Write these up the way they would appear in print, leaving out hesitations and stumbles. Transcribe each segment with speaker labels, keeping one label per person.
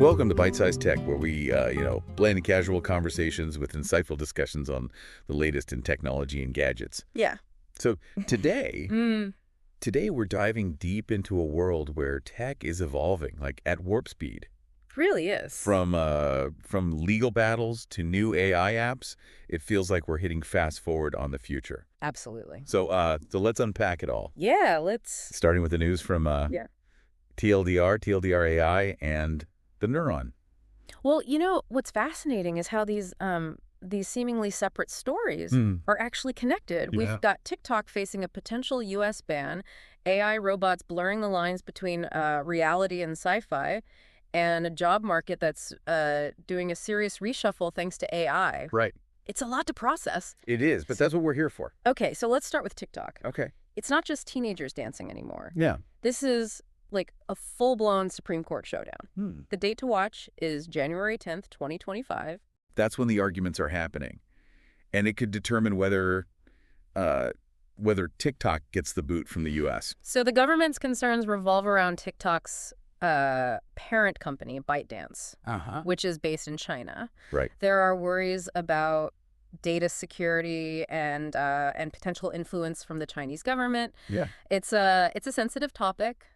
Speaker 1: Welcome to Byte-Sized Tech, where we, blend casual conversations with insightful discussions on the latest in technology and gadgets.
Speaker 2: Yeah.
Speaker 1: So today, today we're diving deep into a world where tech is evolving, like at warp speed.
Speaker 2: Really is.
Speaker 1: From legal battles to new AI apps, it feels like we're hitting fast forward on the future.
Speaker 2: Absolutely.
Speaker 1: So let's unpack it all.
Speaker 2: Yeah, let's...
Speaker 1: Starting with the news from TLDR AI, and the Neuron.
Speaker 2: Well, you know, what's fascinating is how these seemingly separate stories are actually connected.
Speaker 1: Yeah.
Speaker 2: We've got TikTok facing a potential U.S. ban, AI robots blurring the lines between reality and sci-fi, and a job market that's doing a serious reshuffle thanks to AI.
Speaker 1: Right.
Speaker 2: It's a lot to process.
Speaker 1: It is, but that's what we're here for.
Speaker 2: Okay, so let's start with TikTok.
Speaker 1: Okay.
Speaker 2: It's not just teenagers dancing anymore.
Speaker 1: Yeah.
Speaker 2: This is like a full-blown Supreme Court showdown. The date to watch is January 10th, 2025.
Speaker 1: That's when the arguments are happening. And it could determine whether TikTok gets the boot from the U.S.
Speaker 2: So the government's concerns revolve around TikTok's parent company, ByteDance, which is based in China.
Speaker 1: Right.
Speaker 2: There are worries about data security and potential influence from the Chinese government.
Speaker 1: Yeah.
Speaker 2: It's a sensitive topic.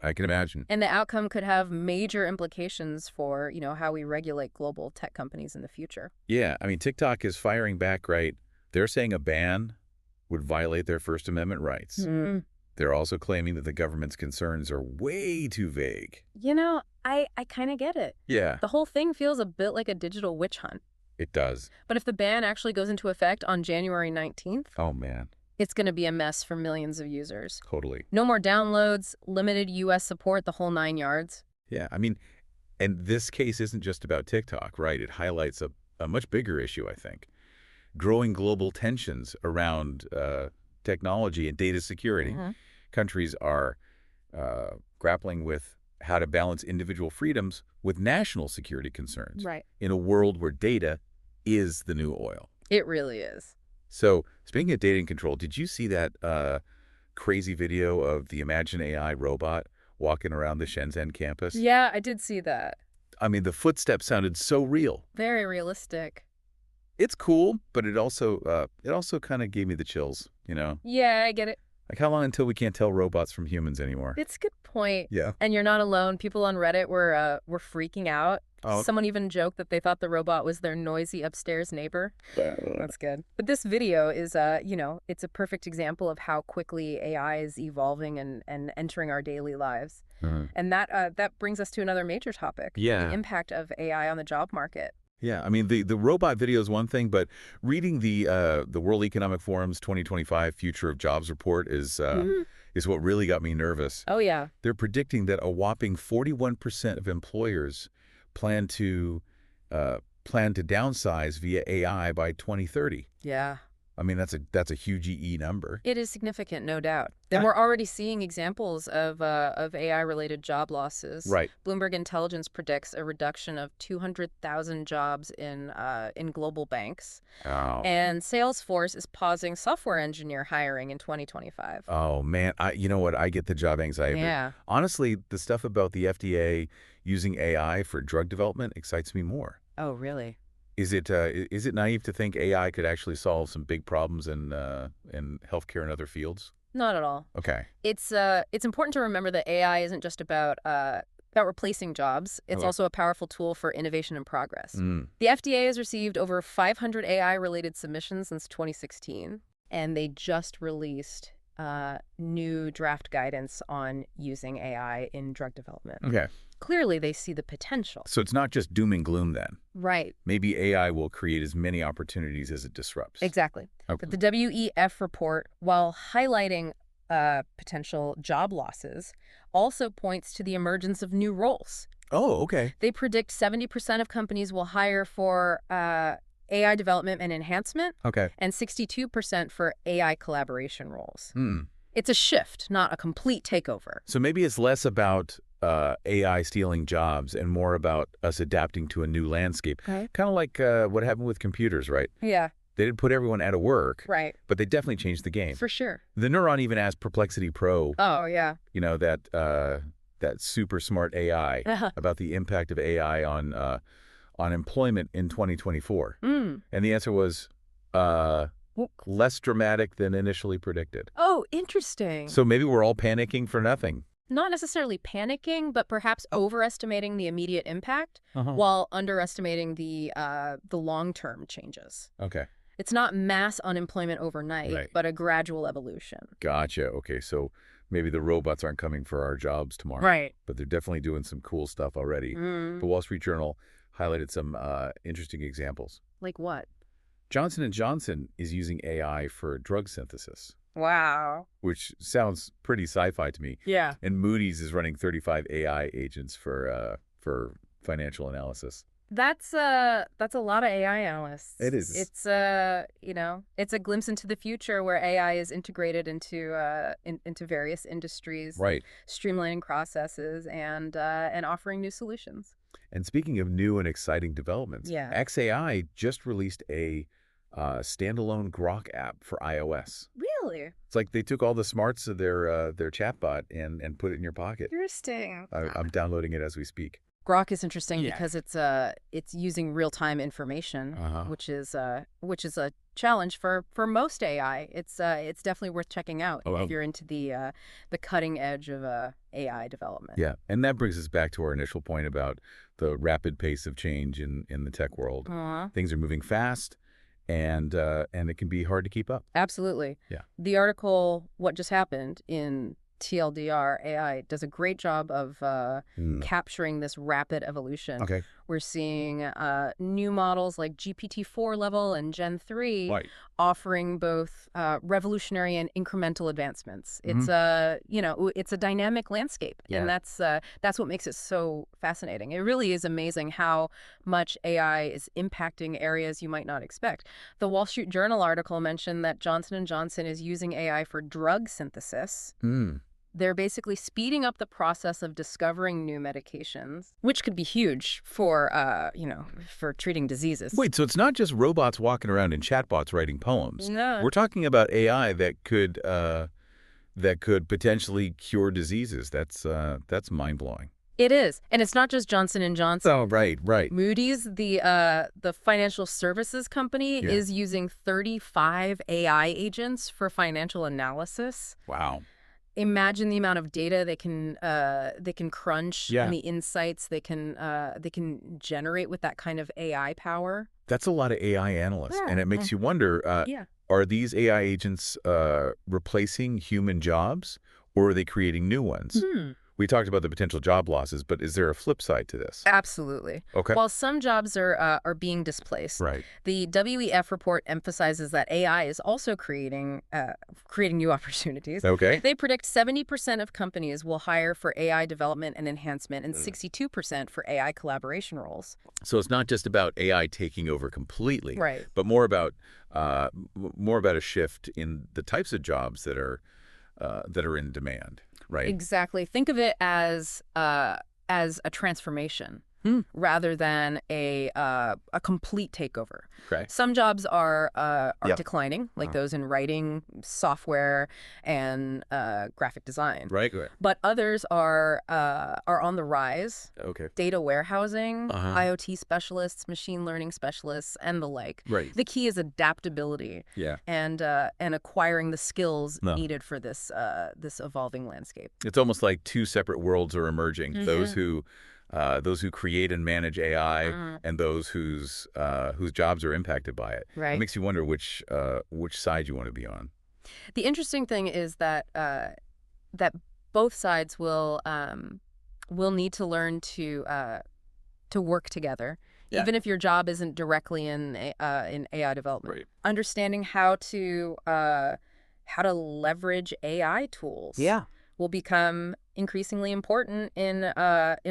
Speaker 1: I can imagine.
Speaker 2: And the outcome could have major implications for, how we regulate global tech companies in the future.
Speaker 1: Yeah, I mean, TikTok is firing back, right? They're saying a ban would violate their First Amendment rights. They're also claiming that the government's concerns are way too vague.
Speaker 2: I kind of get it.
Speaker 1: Yeah.
Speaker 2: The whole thing feels a bit like a digital witch hunt.
Speaker 1: It does.
Speaker 2: But if the ban actually goes into effect on January 19th...
Speaker 1: Oh, man.
Speaker 2: It's going to be a mess for millions of users.
Speaker 1: Totally.
Speaker 2: No more downloads, limited U.S. support, the whole 9 yards.
Speaker 1: Yeah, I mean, and this case isn't just about TikTok, right? It highlights a much bigger issue, I think. Growing global tensions around technology and data security. Countries are grappling with how to balance individual freedoms with national security concerns.
Speaker 2: Right. In
Speaker 1: a world where data is the new oil.
Speaker 2: It really is.
Speaker 1: So, speaking of data and control, did you see that crazy video of the Imagine AI robot walking around the Shenzhen campus?
Speaker 2: Yeah, I did see that.
Speaker 1: I mean, the footsteps sounded so real.
Speaker 2: Very realistic.
Speaker 1: It's cool, but it also kind of gave me the chills,
Speaker 2: Yeah, I get it.
Speaker 1: Like, how long until we can't tell robots from humans anymore?
Speaker 2: It's a good point.
Speaker 1: Yeah.
Speaker 2: And you're not alone. People on Reddit were freaking out.
Speaker 1: Oh.
Speaker 2: Someone even joked that they thought the robot was their noisy upstairs neighbor. That's good. But this video is, it's a perfect example of how quickly AI is evolving and entering our daily lives. And that brings us to another major topic.
Speaker 1: Yeah.
Speaker 2: The impact of AI on the job market.
Speaker 1: Yeah, I mean, the robot video is one thing, but reading the World Economic Forum's 2025 Future of Jobs report is what really got me nervous.
Speaker 2: Oh, yeah.
Speaker 1: They're predicting that a whopping 41% of employers plan to downsize via AI by 2030.
Speaker 2: Yeah.
Speaker 1: I mean, that's a huge EE number.
Speaker 2: It is significant, no doubt. Then we're already seeing examples of AI-related job losses.
Speaker 1: Right.
Speaker 2: Bloomberg Intelligence predicts a reduction of 200,000 jobs in global banks.
Speaker 1: Oh.
Speaker 2: And Salesforce is pausing software engineer hiring in 2025.
Speaker 1: Oh, man. You know what? I get the job anxiety.
Speaker 2: Yeah.
Speaker 1: Honestly, the stuff about the FDA using AI for drug development excites me more.
Speaker 2: Oh, really?
Speaker 1: Is it naive to think AI could actually solve some big problems in healthcare and other fields?
Speaker 2: Not at all.
Speaker 1: Okay.
Speaker 2: It's important to remember that AI isn't just about replacing jobs. It's also a powerful tool for innovation and progress. The FDA has received over 500 AI-related submissions since 2016, and they just released new draft guidance on using AI in drug development.
Speaker 1: Okay.
Speaker 2: Clearly, they see the potential.
Speaker 1: So it's not just doom and gloom then.
Speaker 2: Right.
Speaker 1: Maybe AI will create as many opportunities as it disrupts.
Speaker 2: Exactly.
Speaker 1: Okay.
Speaker 2: But the WEF report, while highlighting potential job losses, also points to the emergence of new roles.
Speaker 1: Oh, okay.
Speaker 2: They predict 70% of companies will hire for AI development and enhancement.
Speaker 1: Okay.
Speaker 2: And 62% for AI collaboration roles. It's a shift, not a complete takeover.
Speaker 1: So maybe it's less about AI stealing jobs and more about us adapting to a new landscape.
Speaker 2: Okay.
Speaker 1: Kind of like what happened with computers, right?
Speaker 2: Yeah.
Speaker 1: They didn't put everyone out of work,
Speaker 2: Right.
Speaker 1: but they definitely changed the game.
Speaker 2: For sure.
Speaker 1: The Neuron even asked Perplexity Pro,
Speaker 2: Oh, yeah.
Speaker 1: that that super smart AI, about the impact of AI on employment in 2024. And the answer was less dramatic than initially predicted.
Speaker 2: Oh, interesting.
Speaker 1: So maybe we're all panicking for nothing.
Speaker 2: Not necessarily panicking, but perhaps overestimating the immediate impact while underestimating the long-term changes.
Speaker 1: Okay.
Speaker 2: It's not mass unemployment overnight, but a gradual evolution.
Speaker 1: Gotcha. Okay, so maybe the robots aren't coming for our jobs tomorrow.
Speaker 2: Right.
Speaker 1: But they're definitely doing some cool stuff already. The Wall Street Journal highlighted some interesting examples.
Speaker 2: Like what?
Speaker 1: Johnson & Johnson is using AI for drug synthesis.
Speaker 2: Wow.
Speaker 1: Which sounds pretty sci-fi to me.
Speaker 2: Yeah.
Speaker 1: And Moody's is running 35 AI agents for financial analysis.
Speaker 2: That's a lot of AI analysts.
Speaker 1: It is.
Speaker 2: It's it's a glimpse into the future where AI is integrated into various industries,
Speaker 1: right?
Speaker 2: Streamlining processes and offering new solutions.
Speaker 1: And speaking of new and exciting developments, xAI just released a standalone Grok app for iOS.
Speaker 2: Really?
Speaker 1: It's like they took all the smarts of their chatbot and put it in your pocket.
Speaker 2: Interesting.
Speaker 1: I'm downloading it as we speak.
Speaker 2: Grok is interesting because it's using real-time information, which is a challenge for most AI. It's definitely worth checking out if you're into the cutting edge of AI development.
Speaker 1: Yeah, and that brings us back to our initial point about the rapid pace of change in the tech world. Things are moving fast, and it can be hard to keep up.
Speaker 2: Absolutely.
Speaker 1: Yeah. The
Speaker 2: article "What Just Happened" in TLDR AI does a great job of capturing this rapid evolution.
Speaker 1: Okay.
Speaker 2: We're seeing new models like GPT-4 level and Gen 3 offering both revolutionary and incremental advancements. It's it's a dynamic landscape, and that's what makes it so fascinating. It really is amazing how much AI is impacting areas you might not expect. The Wall Street Journal article mentioned that Johnson & Johnson is using AI for drug synthesis. They're basically speeding up the process of discovering new medications, which could be huge for, for treating diseases.
Speaker 1: Wait, so it's not just robots walking around and chatbots writing poems.
Speaker 2: No.
Speaker 1: We're talking about AI that could potentially cure diseases. That's mind-blowing.
Speaker 2: It is. And it's not just Johnson & Johnson.
Speaker 1: Oh, right.
Speaker 2: Moody's, the financial services company, is using 35 AI agents for financial analysis.
Speaker 1: Wow.
Speaker 2: Imagine the amount of data they can crunch and the insights they can generate with that kind of AI power.
Speaker 1: That's a lot of AI analysts, and it makes you wonder, are these AI agents replacing human jobs, or are they creating new ones? We talked about the potential job losses, but is there a flip side to this?
Speaker 2: Absolutely.
Speaker 1: Okay.
Speaker 2: While some jobs are being displaced, the WEF report emphasizes that AI is also creating new opportunities.
Speaker 1: Okay.
Speaker 2: They predict 70% of companies will hire for AI development and enhancement, and 62% for AI collaboration roles.
Speaker 1: So it's not just about AI taking over completely, but more about a shift in the types of jobs that are in demand. Right.
Speaker 2: Exactly. Think of it as a transformation rather than a complete takeover.
Speaker 1: Okay.
Speaker 2: Some jobs are declining, like those in writing, software, and graphic design.
Speaker 1: Right.
Speaker 2: But others are on the rise.
Speaker 1: Okay.
Speaker 2: Data warehousing, IoT specialists, machine learning specialists, and the like.
Speaker 1: Right.
Speaker 2: The key is adaptability.
Speaker 1: Yeah.
Speaker 2: And acquiring the skills needed for this evolving landscape.
Speaker 1: It's almost like two separate worlds are emerging. Those who create and manage AI, and those whose jobs are impacted by it.
Speaker 2: Right.
Speaker 1: It makes you wonder which side you want to be on.
Speaker 2: The interesting thing is that both sides will need to learn to work together, even if your job isn't directly in AI development.
Speaker 1: Right.
Speaker 2: Understanding how to leverage AI tools. Will become increasingly important in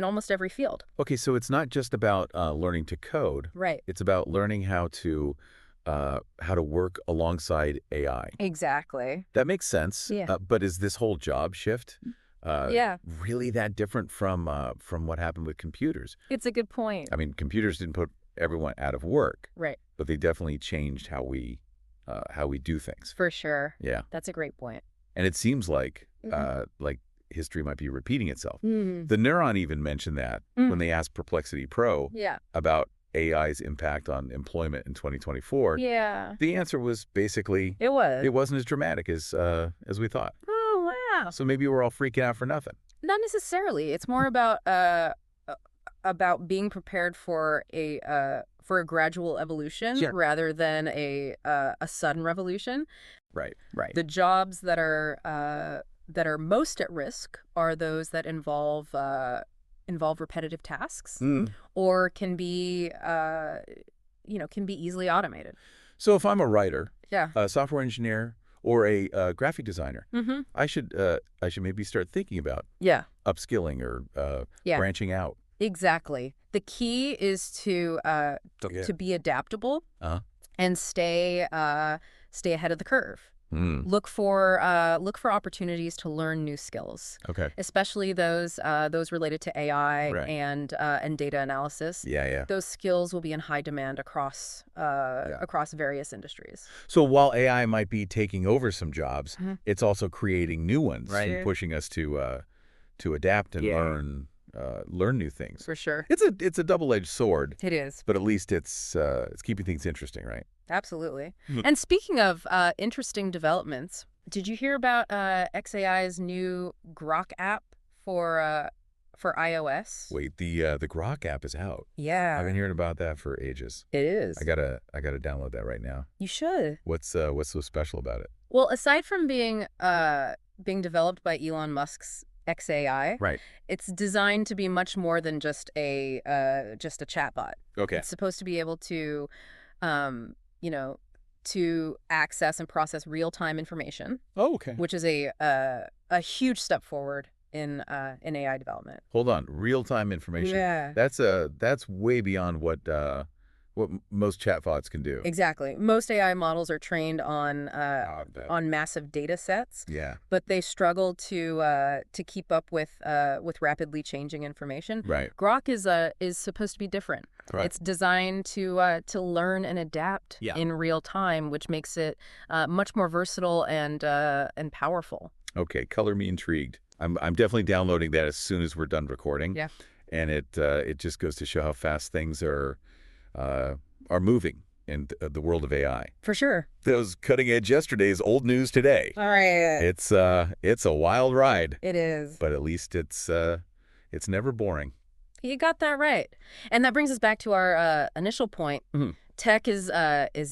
Speaker 2: almost every field.
Speaker 1: Okay, so it's not just about learning to code.
Speaker 2: Right.
Speaker 1: It's about learning how to work alongside AI.
Speaker 2: Exactly.
Speaker 1: That makes sense.
Speaker 2: Yeah.
Speaker 1: But is this whole job shift really that different from what happened with computers?
Speaker 2: It's a good point.
Speaker 1: I mean, computers didn't put everyone out of work.
Speaker 2: Right.
Speaker 1: But they definitely changed how we do things.
Speaker 2: For sure.
Speaker 1: Yeah.
Speaker 2: That's a great point.
Speaker 1: And it seems like history might be repeating itself.
Speaker 2: Mm.
Speaker 1: The Neuron even mentioned that when they asked Perplexity Pro about AI's impact on employment in 2024.
Speaker 2: Yeah.
Speaker 1: The answer was basically
Speaker 2: It
Speaker 1: wasn't as dramatic as we thought.
Speaker 2: Oh, wow.
Speaker 1: So maybe we're all freaking out for nothing.
Speaker 2: Not necessarily. It's more about being prepared for a gradual evolution rather than a sudden revolution.
Speaker 1: Right.
Speaker 2: The jobs that are most at risk are those that involve repetitive tasks or can be easily automated.
Speaker 1: So if I'm a writer,
Speaker 2: Yeah.
Speaker 1: a software engineer, or a graphic designer, I should maybe start thinking about upskilling or branching out.
Speaker 2: Exactly. The key is to be adaptable and stay ahead of the curve. Look for opportunities to learn new skills.
Speaker 1: Okay.
Speaker 2: Especially those related to AI and data analysis.
Speaker 1: Yeah.
Speaker 2: Those skills will be in high demand across various industries.
Speaker 1: So while AI might be taking over some jobs, it's also creating new ones and pushing us to adapt and learn new things.
Speaker 2: For sure.
Speaker 1: It's a double-edged sword.
Speaker 2: It is.
Speaker 1: But at least it's keeping things interesting, right?
Speaker 2: Absolutely. And speaking of interesting developments, did you hear about xAI's new Grok app for iOS?
Speaker 1: Wait, the Grok app is out.
Speaker 2: Yeah.
Speaker 1: I've been hearing about that for ages.
Speaker 2: It is.
Speaker 1: I gotta download that right now.
Speaker 2: You should.
Speaker 1: What's so special about it?
Speaker 2: Well, aside from being developed by Elon Musk's xAI, it's designed to be much more than just a chatbot.
Speaker 1: Okay.
Speaker 2: It's supposed to be able to to access and process real-time information.
Speaker 1: Oh, okay.
Speaker 2: Which is a huge step forward in AI development.
Speaker 1: Hold on, real-time information.
Speaker 2: Yeah.
Speaker 1: That's way beyond what most chatbots can do.
Speaker 2: Exactly. Most AI models are trained on massive data sets.
Speaker 1: Yeah.
Speaker 2: But they struggle to keep up with rapidly changing information.
Speaker 1: Right.
Speaker 2: Grok is supposed to be different. Right. It's designed to learn and adapt in real time, which makes it much more versatile and powerful.
Speaker 1: Okay, color me intrigued. I'm definitely downloading that as soon as we're done recording.
Speaker 2: Yeah.
Speaker 1: And it just goes to show how fast things are moving in the world of AI.
Speaker 2: For sure.
Speaker 1: Those cutting edge yesterday's old news today.
Speaker 2: All right.
Speaker 1: It's a wild ride.
Speaker 2: It is.
Speaker 1: But at least it's never boring.
Speaker 2: You got that right. And that brings us back to our initial point. Tech is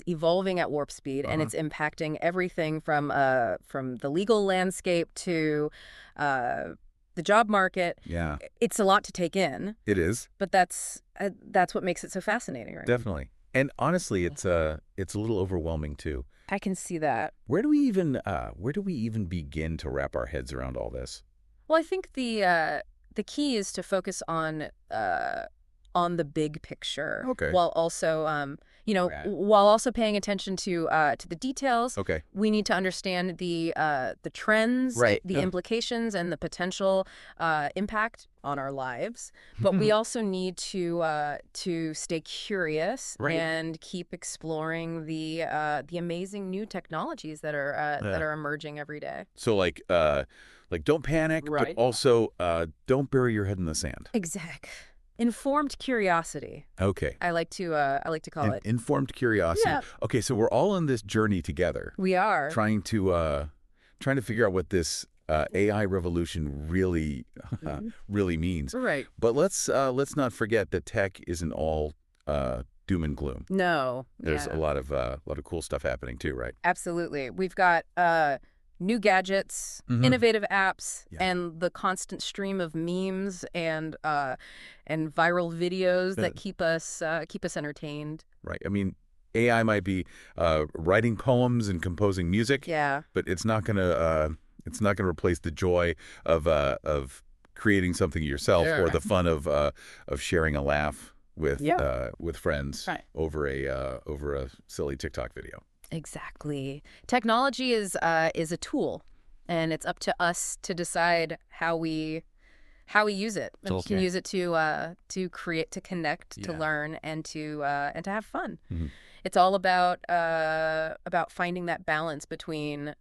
Speaker 2: evolving at warp speed, and it's impacting everything from the legal landscape to the job market.
Speaker 1: Yeah.
Speaker 2: It's a lot to take in.
Speaker 1: It is.
Speaker 2: But that's what makes it so fascinating, right?
Speaker 1: Definitely. And honestly, it's a little overwhelming too.
Speaker 2: I can see that.
Speaker 1: Where do we even begin to wrap our heads around all this?
Speaker 2: Well, I think the key is to focus on the big picture.
Speaker 1: Okay.
Speaker 2: While also while also paying attention to the details.
Speaker 1: Okay.
Speaker 2: We need to understand the trends, the implications, and the potential impact on our lives. But we also need to stay curious and keep exploring the amazing new technologies that are emerging every day.
Speaker 1: So like don't panic, but also don't bury your head in the sand.
Speaker 2: Exact. Informed curiosity.
Speaker 1: Okay.
Speaker 2: I like to call it.
Speaker 1: Informed curiosity. Yeah. Okay, so we're all on this journey together.
Speaker 2: We are.
Speaker 1: Trying to figure out what this AI revolution really means.
Speaker 2: Right.
Speaker 1: But let's not forget that tech isn't all doom and gloom.
Speaker 2: No.
Speaker 1: There's a lot of cool stuff happening too, right?
Speaker 2: Absolutely. We've got new gadgets, innovative apps, and the constant stream of memes and viral videos that keep us entertained.
Speaker 1: Right. I mean, AI might be writing poems and composing music.
Speaker 2: Yeah.
Speaker 1: But it's not gonna replace the joy of creating something yourself or the fun of sharing a laugh with friends over a silly TikTok video.
Speaker 2: Exactly. Technology is a tool, and it's up to us to decide how we use it. And we can use it to create, to connect, to learn, and to have fun. It's all about finding that balance between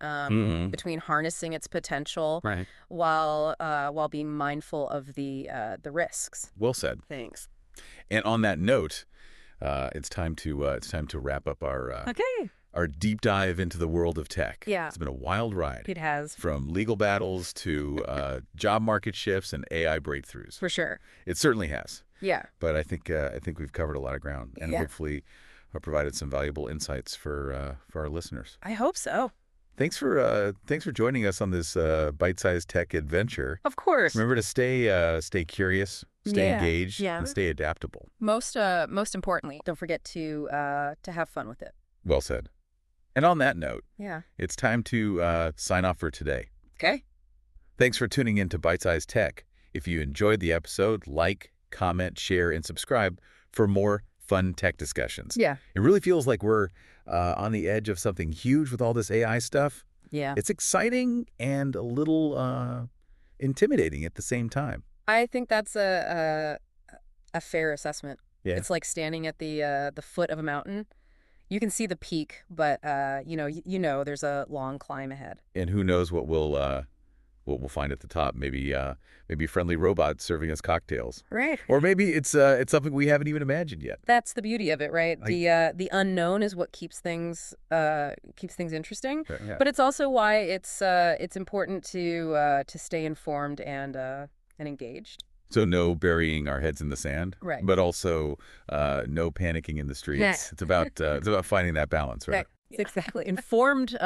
Speaker 2: between harnessing its potential while being mindful of the risks.
Speaker 1: Well said.
Speaker 2: Thanks.
Speaker 1: And on that note, it's time to wrap up our deep dive into the world of tech.
Speaker 2: Yeah.
Speaker 1: It's been a wild ride.
Speaker 2: It has.
Speaker 1: From legal battles to job market shifts and AI breakthroughs.
Speaker 2: For sure.
Speaker 1: It certainly has.
Speaker 2: Yeah.
Speaker 1: But I think we've covered a lot of ground and hopefully provided some valuable insights for our listeners.
Speaker 2: I hope so.
Speaker 1: Thanks for joining us on this bite-sized tech adventure.
Speaker 2: Of course.
Speaker 1: Remember to stay curious, stay engaged, and stay adaptable.
Speaker 2: Most importantly, don't forget to have fun with it.
Speaker 1: Well said. And on that note, it's time to sign off for today.
Speaker 2: Okay.
Speaker 1: Thanks for tuning in to Byte-Sized Tech. If you enjoyed the episode, like, comment, share, and subscribe for more fun tech discussions.
Speaker 2: Yeah.
Speaker 1: It really feels like we're on the edge of something huge with all this AI stuff.
Speaker 2: Yeah.
Speaker 1: It's exciting and a little intimidating at the same time.
Speaker 2: I think that's a fair assessment.
Speaker 1: Yeah.
Speaker 2: It's like standing at the foot of a mountain. You can see the peak, but you know there's a long climb ahead.
Speaker 1: And who knows what we'll find at the top? Maybe friendly robots serving us cocktails.
Speaker 2: Right.
Speaker 1: Or maybe it's something we haven't even imagined yet.
Speaker 2: That's the beauty of it, right? The unknown is what keeps things interesting.
Speaker 1: Yeah.
Speaker 2: But it's also why it's important to stay informed and engaged.
Speaker 1: So no burying our heads in the sand,
Speaker 2: right?
Speaker 1: But also no panicking in the streets.
Speaker 2: Yeah.
Speaker 1: It's about finding that balance, right?
Speaker 2: Exactly. Informed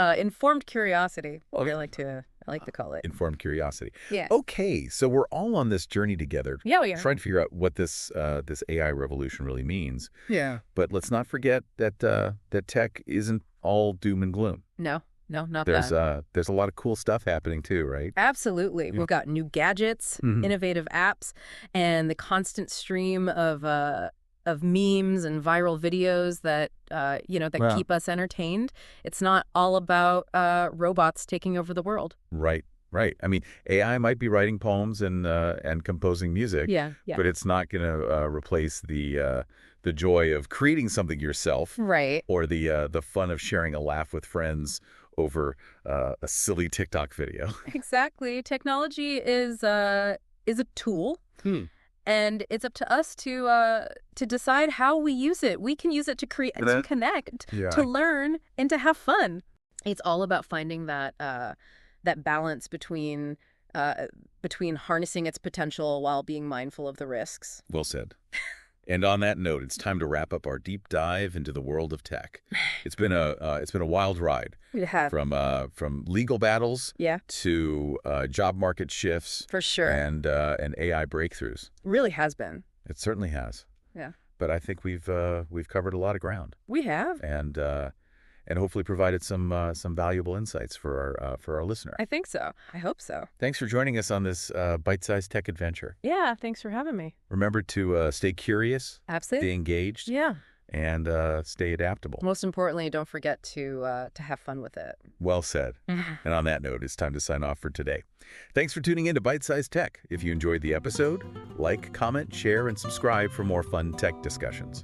Speaker 2: curiosity. Okay. I like to call it.
Speaker 1: Informed curiosity.
Speaker 2: Yeah.
Speaker 1: Okay, so we're all on this journey together.
Speaker 2: Yeah, we are.
Speaker 1: Trying to figure out what this AI revolution really means.
Speaker 2: Yeah.
Speaker 1: But let's not forget that tech isn't all doom and gloom.
Speaker 2: No, not
Speaker 1: there's
Speaker 2: that.
Speaker 1: There's a lot of cool stuff happening too, right?
Speaker 2: Absolutely. Yeah. We've got new gadgets, innovative apps, and the constant stream of memes and viral videos that keep us entertained. It's not all about robots taking over the world.
Speaker 1: Right. I mean, AI might be writing poems and composing music.
Speaker 2: Yeah.
Speaker 1: But it's not going to replace the joy of creating something yourself.
Speaker 2: Right.
Speaker 1: Or the fun of sharing a laugh with friends over a silly TikTok video.
Speaker 2: Exactly. Technology is a tool. And it's up to us to decide how we use it. We can use it to create, to connect, to learn, and to have fun. It's all about finding that balance between harnessing its potential while being mindful of the risks.
Speaker 1: Well said. And on that note, it's time to wrap up our deep dive into the world of tech. It's been a wild ride.
Speaker 2: It has.
Speaker 1: From legal battles to job market shifts.
Speaker 2: For sure.
Speaker 1: And AI breakthroughs.
Speaker 2: Really has been.
Speaker 1: It certainly has.
Speaker 2: Yeah.
Speaker 1: But I think we've covered a lot of ground.
Speaker 2: We have.
Speaker 1: And hopefully provided some valuable insights for our listener.
Speaker 2: I think so. I hope so.
Speaker 1: Thanks for joining us on this bite-sized tech adventure.
Speaker 2: Yeah, thanks for having me.
Speaker 1: Remember to stay curious,
Speaker 2: absolutely,
Speaker 1: stay engaged, and stay adaptable.
Speaker 2: Most importantly, don't forget to have fun with it.
Speaker 1: Well said. And on that note, it's time to sign off for today. Thanks for tuning in to Bite-Sized Tech. If you enjoyed the episode, like, comment, share, and subscribe for more fun tech discussions.